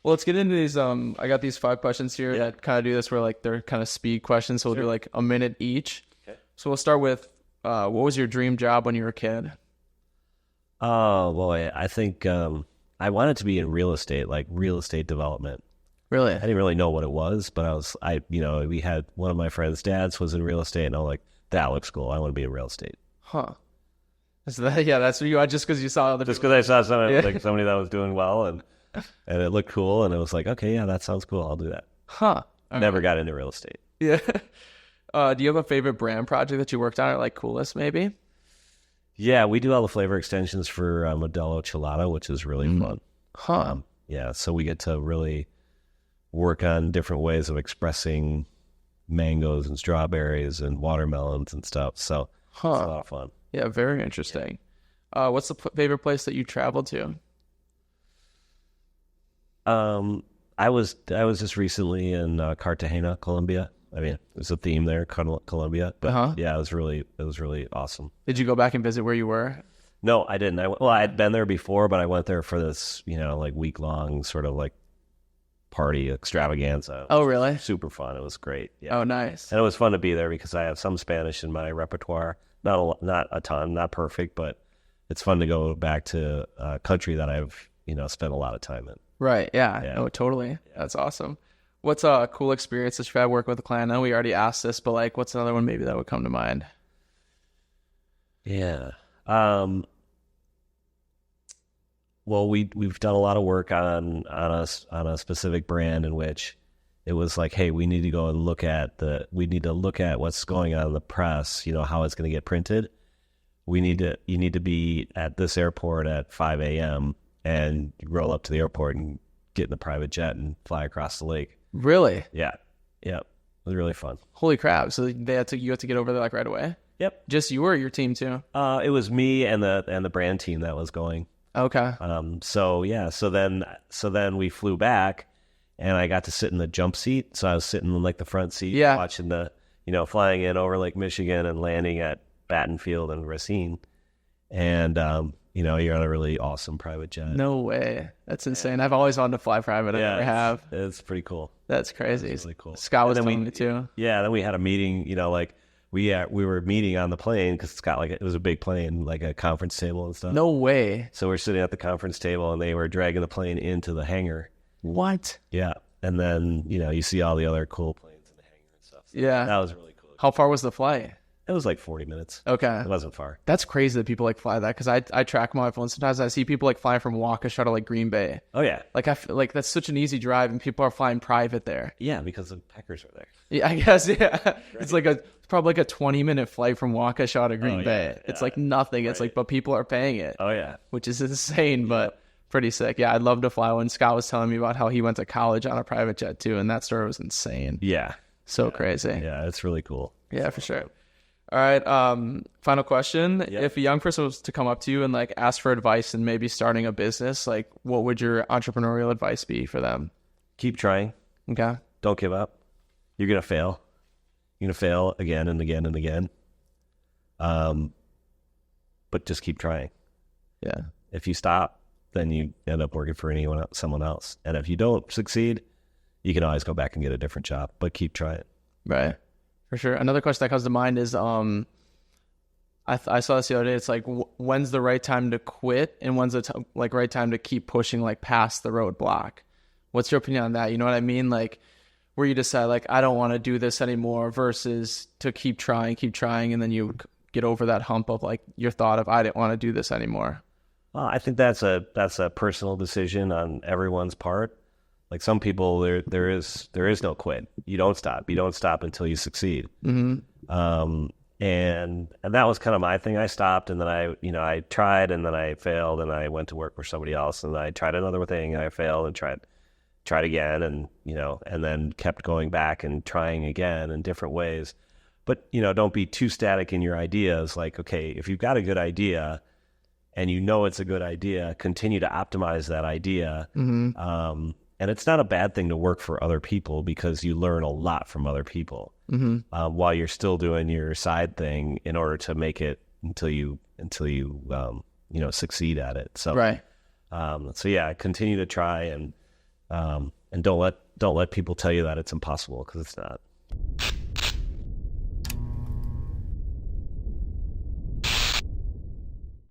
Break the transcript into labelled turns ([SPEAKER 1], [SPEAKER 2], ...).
[SPEAKER 1] Well, let's get into these. I got these 5 questions here that kind of do this where like they're kind of speed questions. So we'll do like a minute each.
[SPEAKER 2] Okay.
[SPEAKER 1] So we'll start with, what was your dream job when you were a kid?
[SPEAKER 2] Oh boy, I think I wanted to be in real estate, like real estate development.
[SPEAKER 1] Really?
[SPEAKER 2] I didn't really know what it was, but we had one of my friends' dads was in real estate, and I'm like, that looks cool. I want to be in real estate.
[SPEAKER 1] Huh. So that, yeah, that's what you just because you saw other
[SPEAKER 2] Just
[SPEAKER 1] people.
[SPEAKER 2] because I saw somebody
[SPEAKER 1] Yeah.
[SPEAKER 2] like somebody that was doing well, and it looked cool, and it was like, okay, yeah, that sounds cool. I'll do that.
[SPEAKER 1] Huh. All
[SPEAKER 2] Never
[SPEAKER 1] right.
[SPEAKER 2] got into real estate.
[SPEAKER 1] Yeah. Do you have a favorite brand project that you worked on or like coolest maybe?
[SPEAKER 2] Yeah, we do all the flavor extensions for Modelo Chilada, which is really fun.
[SPEAKER 1] Huh.
[SPEAKER 2] Yeah, so we get to really work on different ways of expressing mangoes and strawberries and watermelons and stuff. So it's a lot of fun.
[SPEAKER 1] Yeah, very interesting. What's the favorite place that you traveled to?
[SPEAKER 2] I was just recently in Cartagena, Colombia. I mean, there's a theme there, Colombia. But yeah, it was really awesome.
[SPEAKER 1] Did you go back and visit where you were?
[SPEAKER 2] No, I didn't. I had been there before, but I went there for this, like week long sort of like party extravaganza.
[SPEAKER 1] Oh, really?
[SPEAKER 2] Super fun. It was great. Yeah.
[SPEAKER 1] Oh, nice.
[SPEAKER 2] And it was fun to be there because I have some Spanish in my repertoire. Not a ton, not perfect, but it's fun to go back to a country that I've, spent a lot of time in.
[SPEAKER 1] Right. Yeah.
[SPEAKER 2] Yeah.
[SPEAKER 1] Oh, totally. That's awesome. What's a cool experience that you've had working with a client? I know we already asked this, but like, what's another one maybe that would come to mind?
[SPEAKER 2] Yeah. Well, we've done a lot of work on a specific brand in which it was like, hey, we need to go and look at what's going on in the press, how it's going to get printed. You need to be at this airport at 5 a.m. and you roll up to the airport and get in the private jet and fly across the lake.
[SPEAKER 1] Really?
[SPEAKER 2] Yeah. It was really fun.
[SPEAKER 1] Holy crap. So you had to get over there like right away?
[SPEAKER 2] Yep.
[SPEAKER 1] Just you or your team too?
[SPEAKER 2] It was me and the brand team that was going.
[SPEAKER 1] Okay.
[SPEAKER 2] So then we flew back and I got to sit in the jump seat. So I was sitting in like the front seat, watching flying in over Lake Michigan and landing at Batten Field and Racine. And, you're on a really awesome private jet.
[SPEAKER 1] No way. That's insane. I've always wanted to fly private. I never have.
[SPEAKER 2] It's pretty cool.
[SPEAKER 1] That's crazy.
[SPEAKER 2] It's really cool.
[SPEAKER 1] Scott was telling me too.
[SPEAKER 2] Yeah. Then we had a meeting, we were meeting on the plane because it's got it was a big plane, like a conference table and stuff.
[SPEAKER 1] No way.
[SPEAKER 2] So we're sitting at the conference table and they were dragging the plane into the hangar.
[SPEAKER 1] What?
[SPEAKER 2] Yeah. And then, you see all the other cool planes in the hangar and stuff. So
[SPEAKER 1] Yeah.
[SPEAKER 2] that was really cool.
[SPEAKER 1] How far was the flight?
[SPEAKER 2] It was like 40 minutes.
[SPEAKER 1] Okay.
[SPEAKER 2] It wasn't far.
[SPEAKER 1] That's crazy that people like fly that because I track my phone. Sometimes I see people like flying from Waukesha to like Green Bay.
[SPEAKER 2] Oh, yeah.
[SPEAKER 1] Like I feel like that's such an easy drive and people are flying private there.
[SPEAKER 2] Yeah, because the Packers are there.
[SPEAKER 1] Yeah, I guess. Yeah. Right. It's like probably like a 20-minute flight from Waukesha to Green Bay. It's like nothing. It's like, but people are paying it.
[SPEAKER 2] Oh, yeah.
[SPEAKER 1] Which is insane, but pretty sick. Yeah, I'd love to fly one. Scott was telling me about how he went to college on a private jet too, and that story was insane.
[SPEAKER 2] Yeah.
[SPEAKER 1] So crazy.
[SPEAKER 2] Yeah, it's really cool.
[SPEAKER 1] Yeah, for sure. All right. Final question.
[SPEAKER 2] Yeah.
[SPEAKER 1] If a young person was to come up to you and like ask for advice and maybe starting a business, like what would your entrepreneurial advice be for them?
[SPEAKER 2] Keep trying.
[SPEAKER 1] Okay.
[SPEAKER 2] Don't give up. You're going to fail. You're going to fail again and again and again. But just keep trying.
[SPEAKER 1] Yeah.
[SPEAKER 2] If you stop, then you end up working for someone else. And if you don't succeed, you can always go back and get a different job, but keep trying.
[SPEAKER 1] Right. For sure. Another question that comes to mind is, I saw this the other day. It's like, when's the right time to quit, and when's the right time to keep pushing like past the roadblock? What's your opinion on that? You know what I mean? Like, where you decide like I don't want to do this anymore, versus to keep trying, and then you get over that hump of like your thought of I didn't want to do this anymore.
[SPEAKER 2] Well, I think that's a personal decision on everyone's part. Like some people, there is no quit. You don't stop. You don't stop until you succeed. Mm-hmm. And that was kind of my thing. I stopped, and then I tried, and then I failed, and I went to work for somebody else, and I tried another thing, and I failed, and tried again, and and then kept going back and trying again in different ways. But don't be too static in your ideas. Like, okay, if you've got a good idea, and it's a good idea, continue to optimize that idea. Mm-hmm. And it's not a bad thing to work for other people because you learn a lot from other people while you're still doing your side thing in order to make it until you succeed at it. So
[SPEAKER 1] right.
[SPEAKER 2] So yeah, continue to try and And don't let people tell you that it's impossible, because it's not.